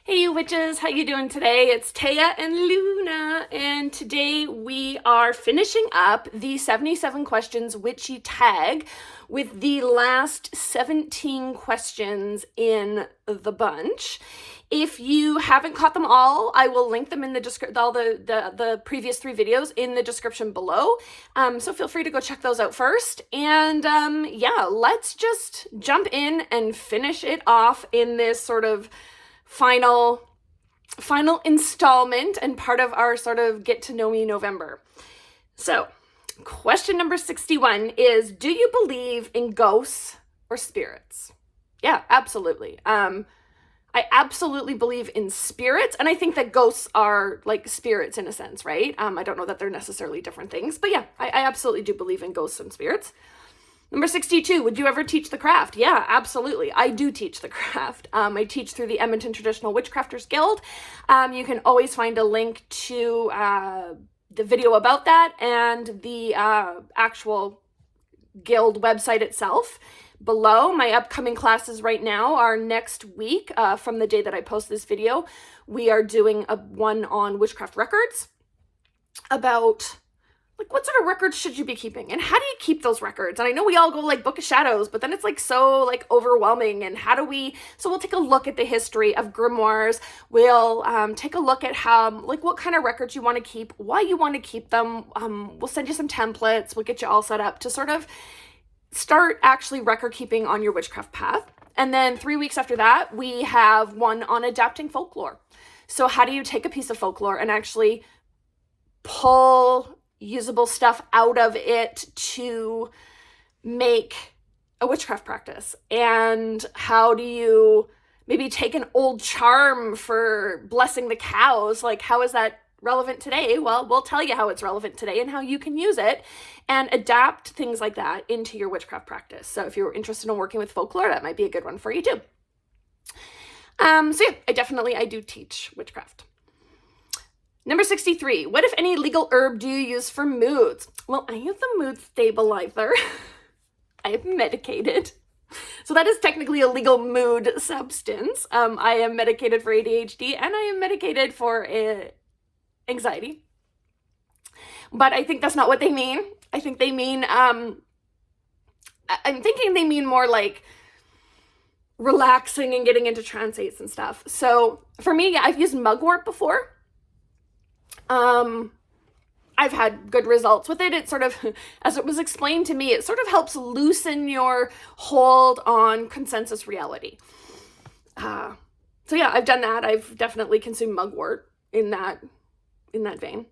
Hey you witches, how you doing today? It's Taya and Luna, and today we are finishing up the 77 questions witchy tag with the last 17 questions in the bunch. If you haven't caught them all, I will link them in the all the previous 3 videos in the description below. So feel free to go check those out first. And yeah, let's just jump in and finish it off in this sort of final installment and part of our sort of get to know me November. So question number 61 is, do you believe in ghosts or spirits? Yeah, absolutely. I absolutely believe in spirits, and I think that ghosts are like spirits in a sense, right? I don't know that they're necessarily different things, but yeah, I absolutely do believe in ghosts and spirits. Number 62, would you ever teach the craft? Yeah, absolutely. I do teach the craft. I teach through the Edmonton Traditional Witchcrafters Guild. You can always find a link to the video about that and the actual guild website itself below. My upcoming classes right now are next week, from the day that I post this video. We are doing one on witchcraft records about like what sort of records should you be keeping and how do you keep those records? And I know we all go like Book of Shadows, but then it's like so like overwhelming. And how do we, so we'll take a look at the history of grimoires. We'll take a look at how, like what kind of records you want to keep, why you want to keep them. We'll send you some templates. We'll get you all set up to sort of start actually record keeping on your witchcraft path. And then 3 weeks after that, we have one on adapting folklore. So how do you take a piece of folklore and actually pull usable stuff out of it to make a witchcraft practice? And how do you maybe take an old charm for blessing the cows? Like, how is that relevant today? Well, we'll tell you how it's relevant today and how you can use it and adapt things like that into your witchcraft practice. So if you're interested in working with folklore, that might be a good one for you too. So yeah, I do teach witchcraft. Number 63, what if any legal herb do you use for moods? Well, I use the mood stabilizer. I am medicated. So that is technically a legal mood substance. I am medicated for ADHD and I am medicated for anxiety. But I think that's not what they mean. I think they mean, I'm thinking they mean more like relaxing and getting into trance states and stuff. So for me, yeah, I've used mugwort before. I've had good results with it. It sort of, as it was explained to me, it sort of helps loosen your hold on consensus reality. So yeah, I've done that. I've definitely consumed mugwort in that vein.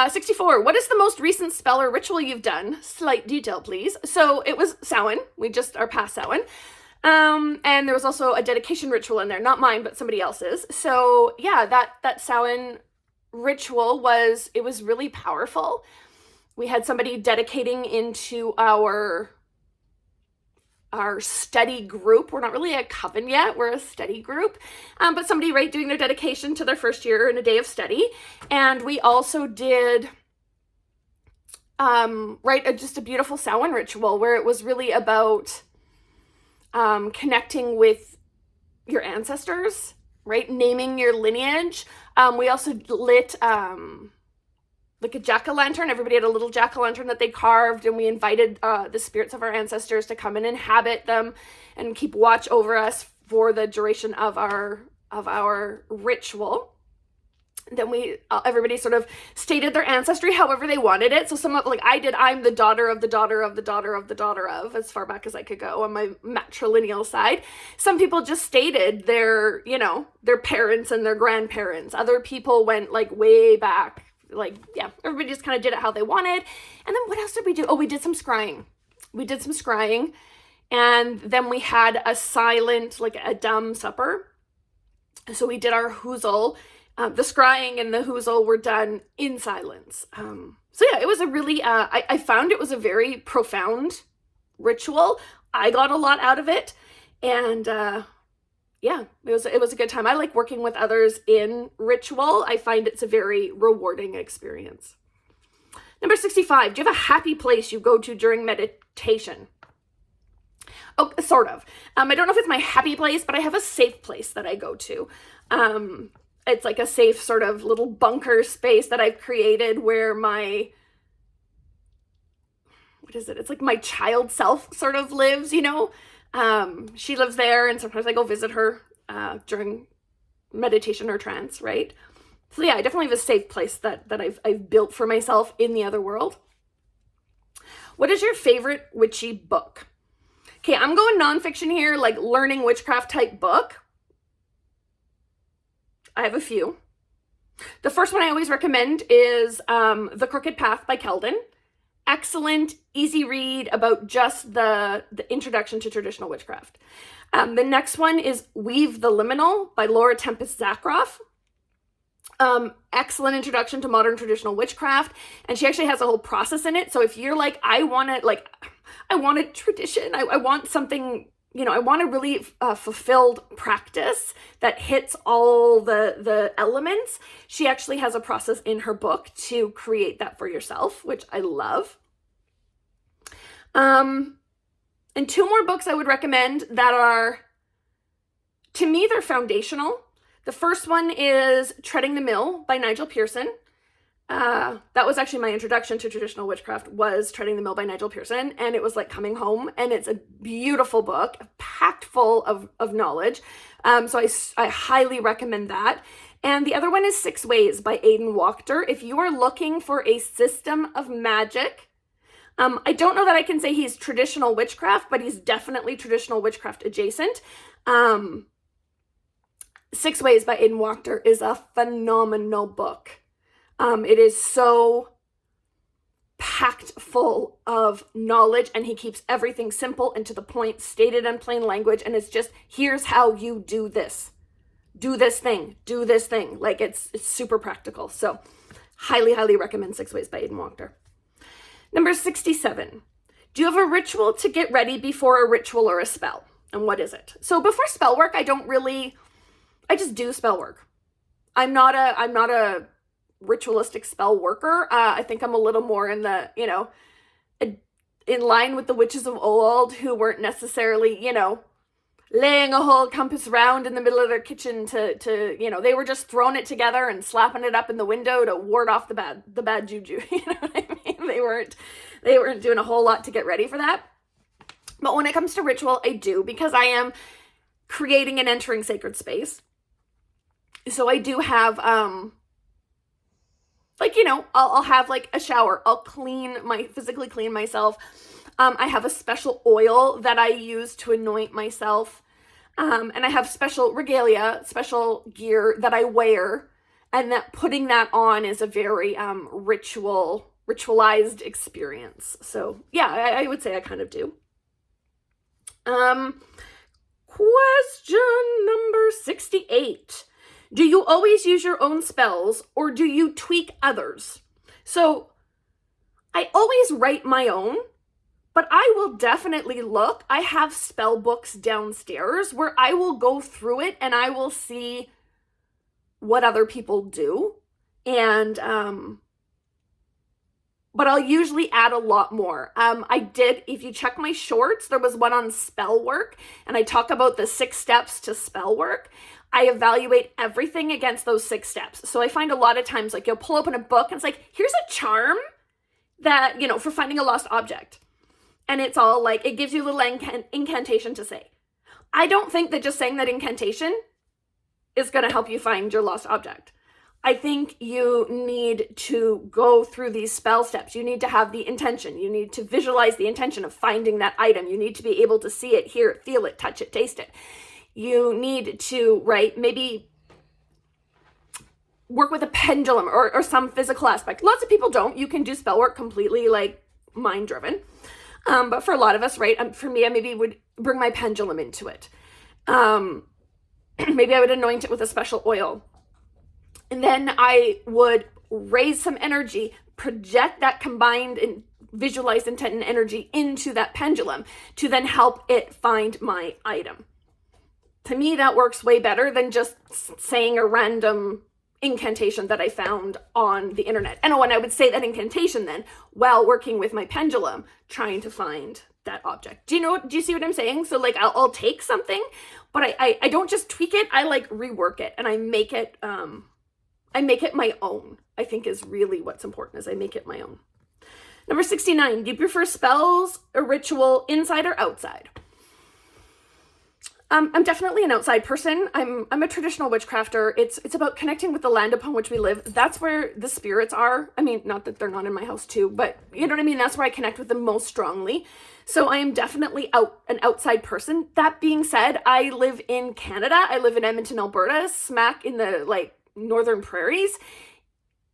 64, what is the most recent spell or ritual you've done? Slight detail, please. So it was Samhain. We just are past Samhain. And there was also a dedication ritual in there, not mine, but somebody else's. So yeah, that Samhain ritual was really powerful. We had somebody dedicating into our study group. We're not really a coven yet, we're a study group, but somebody doing their dedication to their first year in a day of study. And we also did just a beautiful Samhain ritual where it was really about connecting with your ancestors, right? Naming your lineage. We also lit like a jack-o'-lantern. Everybody had a little jack-o'-lantern that they carved, and we invited the spirits of our ancestors to come and inhabit them and keep watch over us for the duration of our ritual. Then everybody sort of stated their ancestry however they wanted it. So some of, like I did, I'm the daughter of the daughter of the daughter of the daughter of, as far back as I could go on my matrilineal side. Some people just stated their parents and their grandparents. Other people went like way back. Like, yeah, everybody just kind of did it how they wanted. And then what else did we do? Oh, we did some scrying. And then we had a silent, like a dumb supper. So we did our hoozle. The scrying and the hoozle were done in silence. So yeah, it was a really, I found it was a very profound ritual. I got a lot out of it. And yeah, it was a good time. I like working with others in ritual. I find it's a very rewarding experience. Number 65, do you have a happy place you go to during meditation? Oh, sort of. I don't know if it's my happy place, but I have a safe place that I go to. It's like a safe sort of little bunker space that I've created where what is it? It's like my child self sort of lives, you know? She lives there, and sometimes I go visit her during meditation or trance, right? So yeah, I definitely have a safe place that I've built for myself in the other world. What is your favorite witchy book? Okay, I'm going nonfiction here, like learning witchcraft type book. I have a few. The first one I always recommend is The Crooked Path by Keldon. Excellent, easy read about just the introduction to traditional witchcraft. The next one is Weave the Liminal by Laura Tempest Zakroff. Excellent introduction to modern traditional witchcraft, and she actually has a whole process in it. So if you're like, I want a tradition, I want something, you know, I want a really fulfilled practice that hits all the elements, she actually has a process in her book to create that for yourself, which I love. And two more books I would recommend that are, to me, they're foundational. The first one is Treading the Mill by Nigel Pearson. That was actually my introduction to traditional witchcraft, was Treading the Mill by Nigel Pearson, and it was like coming home, and it's a beautiful book, packed full of knowledge. So I highly recommend that. And the other one is Six Ways by Aidan Wachter. If you are looking for a system of magic, I don't know that I can say he's traditional witchcraft, but he's definitely traditional witchcraft adjacent. Six Ways by Aidan Wachter is a phenomenal book. It is so packed full of knowledge, and he keeps everything simple and to the point, stated in plain language, and it's just, here's how you do this. Do this thing. Do this thing. Like, it's super practical. So highly, highly recommend Six Ways by Aidan Wachter. Number 67. Do you have a ritual to get ready before a ritual or a spell? And what is it? So before spell work, I just do spell work. I'm not a ritualistic spell worker. I think I'm a little more in the, you know, in line with the witches of old, who weren't necessarily, you know, laying a whole compass round in the middle of their kitchen to you know, they were just throwing it together and slapping it up in the window to ward off the bad juju. You know what I mean? They weren't doing a whole lot to get ready for that. But when it comes to ritual, I do, because I am creating and entering sacred space. So I do have, like, you know, I'll have like a shower. I'll physically clean myself. I have a special oil that I use to anoint myself. And I have special regalia, special gear that I wear. And that putting that on is a very ritualized experience. So yeah, I would say I kind of do. Question number 68. Do you always use your own spells, or do you tweak others? So I always write my own, but I will definitely look. I have spell books downstairs where I will go through it and I will see what other people do. And, but I'll usually add a lot more. If you check my shorts, there was one on spell work, and I talk about the 6 steps to spell work. I evaluate everything against those 6 steps. So I find a lot of times, like, you'll pull open a book and it's like, here's a charm that, you know, for finding a lost object. And it's all like, it gives you a little incantation to say. I don't think that just saying that incantation is going to help you find your lost object. I think you need to go through these spell steps. You need to have the intention. You need to visualize the intention of finding that item. You need to be able to see it, hear it, feel it, touch it, taste it. You need to, right, maybe work with a pendulum or some physical aspect. Lots of people don't. You can do spell work completely like mind-driven. But for a lot of us, right, for me, I maybe would bring my pendulum into it. Maybe I would anoint it with a special oil. And then I would raise some energy, project that combined and visualized intent and energy into that pendulum to then help it find my item. To me, that works way better than just saying a random incantation that I found on the internet. And when I would say that incantation then, while working with my pendulum, trying to find that object. Do you see what I'm saying? So like I'll take something, but I don't just tweak it, I like rework it and I make it my own. I think is really what's important, is I make it my own. Number 69, do you prefer spells or ritual inside or outside? I'm definitely an outside person. I'm a traditional witchcrafter. It's about connecting with the land upon which we live. That's where the spirits are. I mean, not that they're not in my house too, but you know what I mean? That's where I connect with them most strongly. So I am definitely an outside person. That being said, I live in Canada. I live in Edmonton, Alberta, smack in the like northern prairies.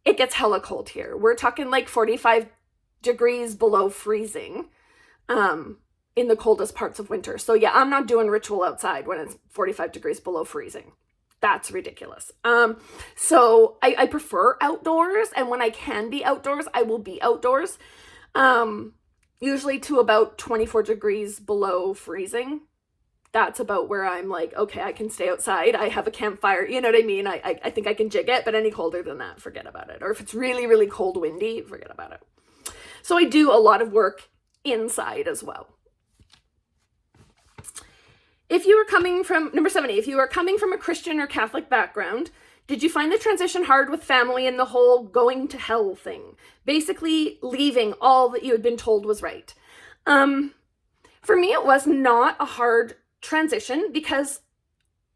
It gets hella cold here. We're talking like 45 degrees below freezing. In the coldest parts of winter. So yeah, I'm not doing ritual outside when it's 45 degrees below freezing. That's ridiculous. So I prefer outdoors, and when I can be outdoors, I will be outdoors. Usually to about 24 degrees below freezing. That's about where I'm like, okay, I can stay outside. I have a campfire, you know what I mean? I think I can jig it, but any colder than that, forget about it. Or if it's really, really cold, windy, forget about it. So I do a lot of work inside as well. If you were coming from, number 70, if you were coming from a Christian or Catholic background, did you find the transition hard with family and the whole going to hell thing? Basically leaving all that you had been told was right. For me, it was not a hard transition because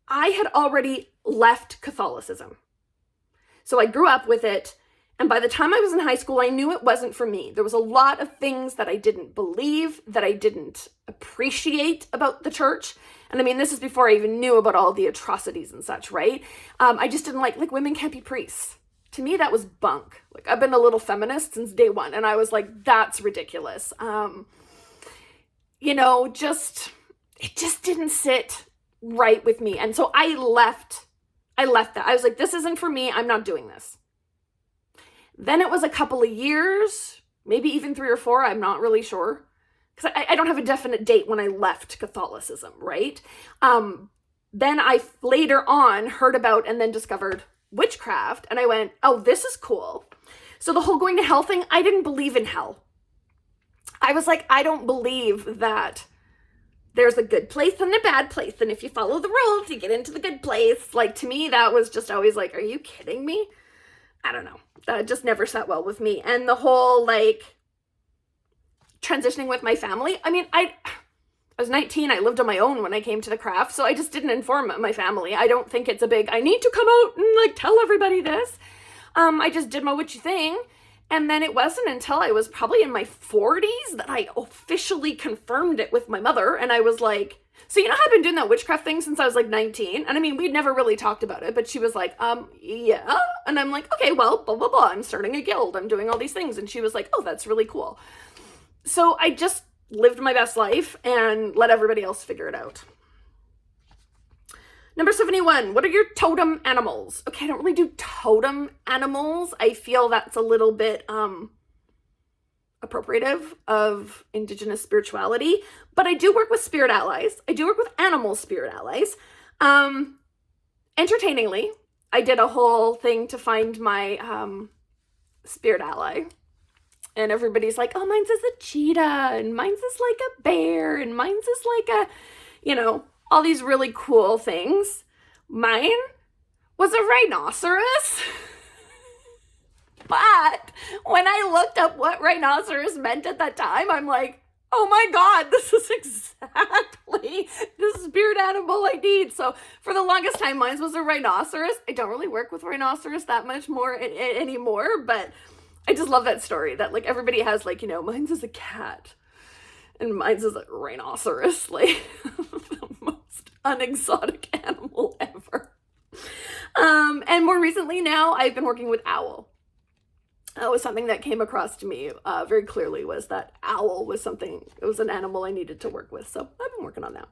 I had already left Catholicism. So I grew up with it. And by the time I was in high school, I knew it wasn't for me. There was a lot of things that I didn't believe, that I didn't appreciate about the church. And I mean, this is before I even knew about all the atrocities and such, right? I just didn't like women can't be priests. To me, that was bunk. Like, I've been a little feminist since day one. And I was like, that's ridiculous. It just didn't sit right with me. And so I left that. I was like, this isn't for me. I'm not doing this. Then it was a couple of years, maybe even 3 or 4, I'm not really sure. Because I don't have a definite date when I left Catholicism, right? Then I later on heard about and then discovered witchcraft. And I went, oh, this is cool. So the whole going to hell thing, I didn't believe in hell. I was like, I don't believe that there's a good place and a bad place. And if you follow the rules, you get into the good place. Like, to me, that was just always like, are you kidding me? I don't know. That just never sat well with me. And the whole, like, transitioning with my family. I mean, I was 19. I lived on my own when I came to the craft. So I just didn't inform my family. I don't think it's a big, I need to come out and, like, tell everybody this. I just did my witchy thing. And then it wasn't until I was probably in my 40s that I officially confirmed it with my mother. And I was like, so you know how I've been doing that witchcraft thing since I was like 19? And I mean, we'd never really talked about it, but she was like, yeah. And I'm like, okay, well, blah, blah, blah. I'm starting a guild. I'm doing all these things. And she was like, oh, that's really cool. So I just lived my best life and let everybody else figure it out. Number 71, what are your totem animals? Okay, I don't really do totem animals. I feel that's a little bit appropriative of Indigenous spirituality, but I do work with spirit allies. I do work with animal spirit allies. Entertainingly, I did a whole thing to find my spirit ally. And everybody's like, oh, mine's is a cheetah, and mine's is like a bear, and mine's is like a, all these really cool things. Mine was a rhinoceros. But when I looked up what rhinoceros meant at that time, I'm like, oh my God, this is exactly the spirit animal I need. So for the longest time, mine was a rhinoceros. I don't really work with rhinoceros that much more anymore, but I just love that story that like everybody has like, mine's is a cat and mine's is a rhinoceros, like the most unexotic animal ever. And more recently now, I've been working with owl. That was something that came across to me very clearly, was that owl was something, it was an animal I needed to work with. So I've been working on that.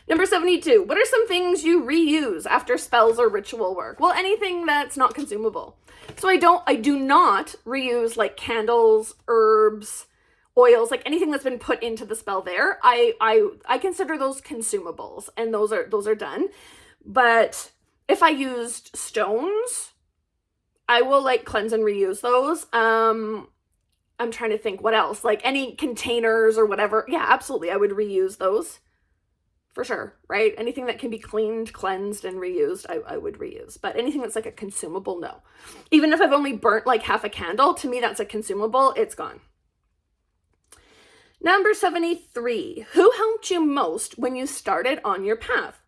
Number 72, what are some things you reuse after spells or ritual work? Well, anything that's not consumable. So I do not reuse like candles, herbs, oils, like anything that's been put into the spell there. I consider those consumables, and those are done. But if I used stones, I will like cleanse and reuse those. I'm trying to think what else, like any containers or whatever. Yeah, absolutely. I would reuse those for sure, right? Anything that can be cleaned, cleansed, and reused, I would reuse. But anything that's like a consumable, no. Even if I've only burnt like half a candle, to me that's a consumable, it's gone. Number 73, who helped you most when you started on your path?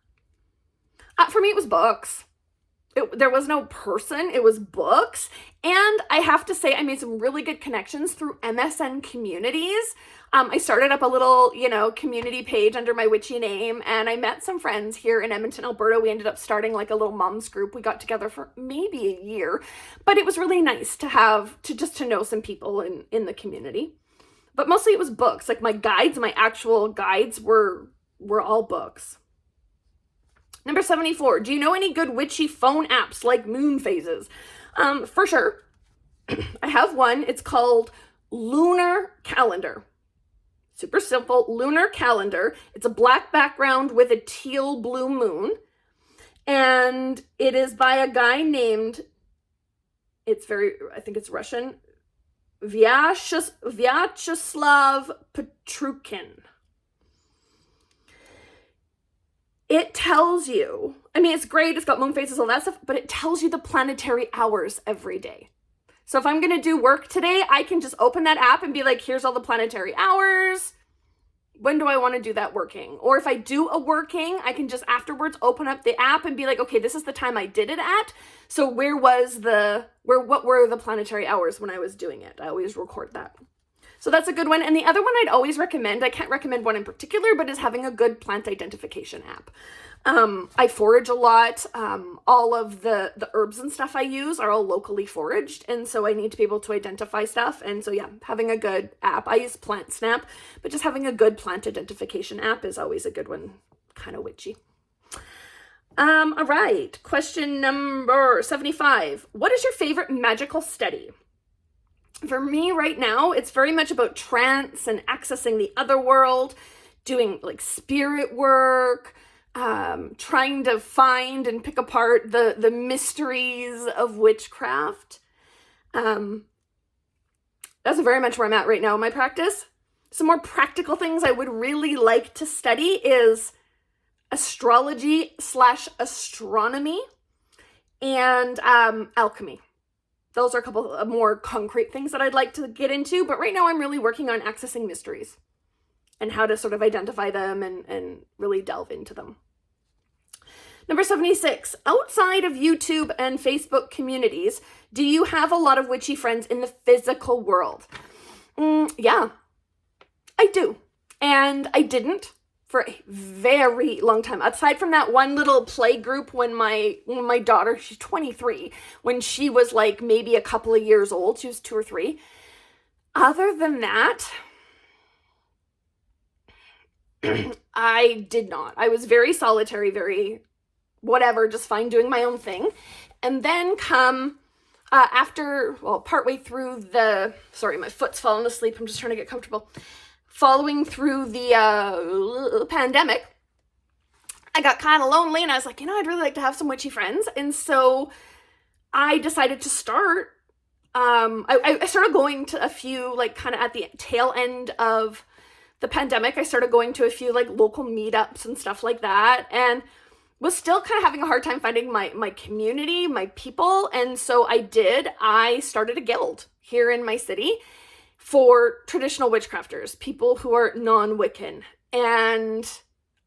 For me, it was books. There was no person, it was books. And I have to say, I made some really good connections through MSN communities. I started up a little, community page under my witchy name, and I met some friends here in Edmonton, Alberta. We ended up starting like a little moms group. We got together for maybe a year, but it was really nice to know some people in the community. But mostly it was books. Like my actual guides were all books. Number 74, do you know any good witchy phone apps like moon phases? For sure. I have one. It's called Lunar Calendar. Super simple, Lunar Calendar. It's a black background with a teal blue moon. And it is by a guy named, I think it's Russian, Vyacheslav Petrukin. It tells you, it's great, it's got moon phases, all that stuff, but it tells you the planetary hours every day. So if I'm going to do work today, I can just open that app and be like, here's all the planetary hours. When do I want to do that working? Or if I do a working, I can just afterwards open up the app and be like, okay, this is the time I did it at. So what were the planetary hours when I was doing it? I always record that. So that's a good one. And the other one I'd always recommend, I can't recommend one in particular, but is having a good plant identification app. I forage a lot. All of the herbs and stuff I use are all locally foraged. And so I need to be able to identify stuff. And so yeah, having a good app. I use Plant Snap, but just having a good plant identification app is always a good one. Kind of witchy. All right. Question number 75. What is your favorite magical study? For me right now, it's very much about trance and accessing the other world, doing like spirit work, trying to find and pick apart the mysteries of witchcraft. That's very much where I'm at right now in my practice. Some more practical things I would really like to study is astrology/astronomy and alchemy. Those are a couple of more concrete things that I'd like to get into, but right now I'm really working on accessing mysteries and how to sort of identify them and really delve into them. Number 76, outside of YouTube and Facebook communities, do you have a lot of witchy friends in the physical world? Yeah, I do. And I didn't for a very long time. Aside from that one little play group when my daughter, she's 23, when she was like maybe a couple of years old, she was 2 or 3. Other than that, I did not. I was very solitary, very whatever, just fine doing my own thing. And then partway through sorry, my foot's falling asleep. I'm just trying to get comfortable. Following through the pandemic, I got kind of lonely and I was like, I'd really like to have some witchy friends. And so I decided to start, I started going to a few, like kind of at the tail end of the pandemic, I started going to a few like local meetups and stuff like that. And was still kind of having a hard time finding my community, my people. And so I started a guild here in my city for traditional witchcrafters, people who are non-Wiccan. And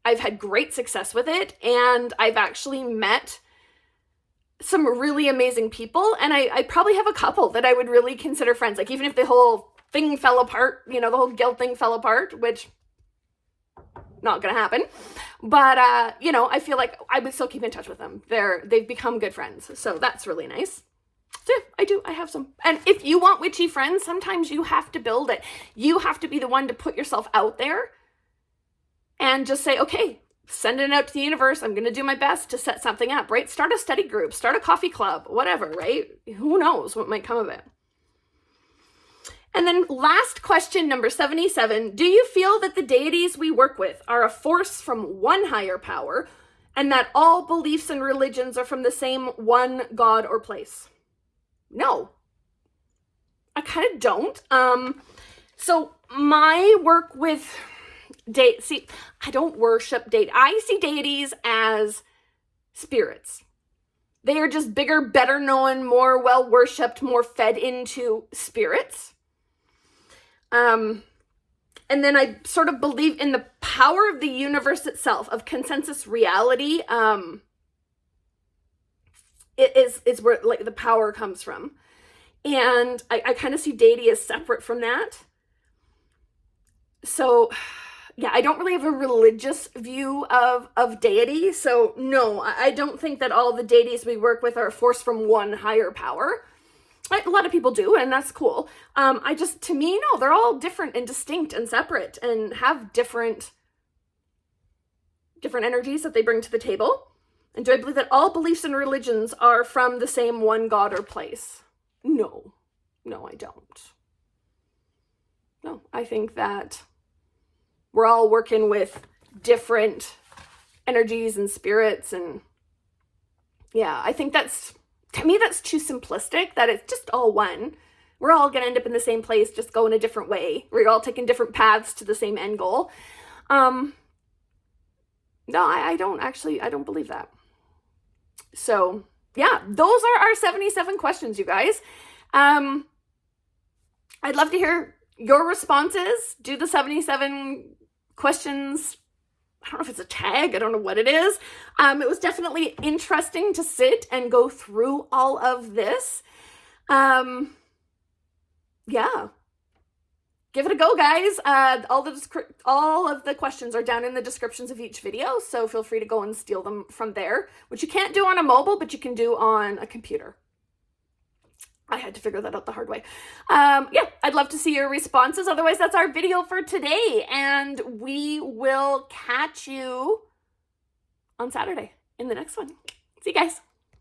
I've had great success with it. And I've actually met some really amazing people. And I probably have a couple that I would really consider friends. Like even if the whole thing fell apart, the whole guild thing fell apart, which not gonna happen. But, I feel like I would still keep in touch with them. They've become good friends. So that's really nice. So I have some. And if you want witchy friends, sometimes you have to build it. You have to be the one to put yourself out there and just say, okay, send it out to the universe. I'm going to do my best to set something up, right? Start a study group, start a coffee club, whatever, right? Who knows what might come of it. And then last question, number 77, do you feel that the deities we work with are a force from one higher power and that all beliefs and religions are from the same one God or place? No. I kind of don't. So my work with see, I don't worship I see deities as spirits. They are just bigger, better known, more well worshipped, more fed into spirits. And then I sort of believe in the power of the universe itself, of consensus reality. It is where like the power comes from. And I kind of see deity as separate from that. So yeah, I don't really have a religious view of deity. So no, I don't think that all the deities we work with are a force from one higher power. A lot of people do, and that's cool. To me, no, they're all different and distinct and separate and have different energies that they bring to the table. And do I believe that all beliefs and religions are from the same one God or place? No, I don't. No, I think that we're all working with different energies and spirits, and yeah, I think to me, that's too simplistic, that it's just all one. We're all going to end up in the same place, just going a different way. We're all taking different paths to the same end goal. No, I don't believe that. So yeah, those are our 77 questions, you guys. I'd love to hear your responses. Do the 77 questions. I don't know if it's a tag. I don't know what it is. It was definitely interesting to sit and go through all of this. Yeah. Give it a go, guys. All of the questions are down in the descriptions of each video, so feel free to go and steal them from there, which you can't do on a mobile, but you can do on a computer. I had to figure that out the hard way. Yeah, I'd love to see your responses. Otherwise, that's our video for today, and we will catch you on Saturday in the next one. See you guys.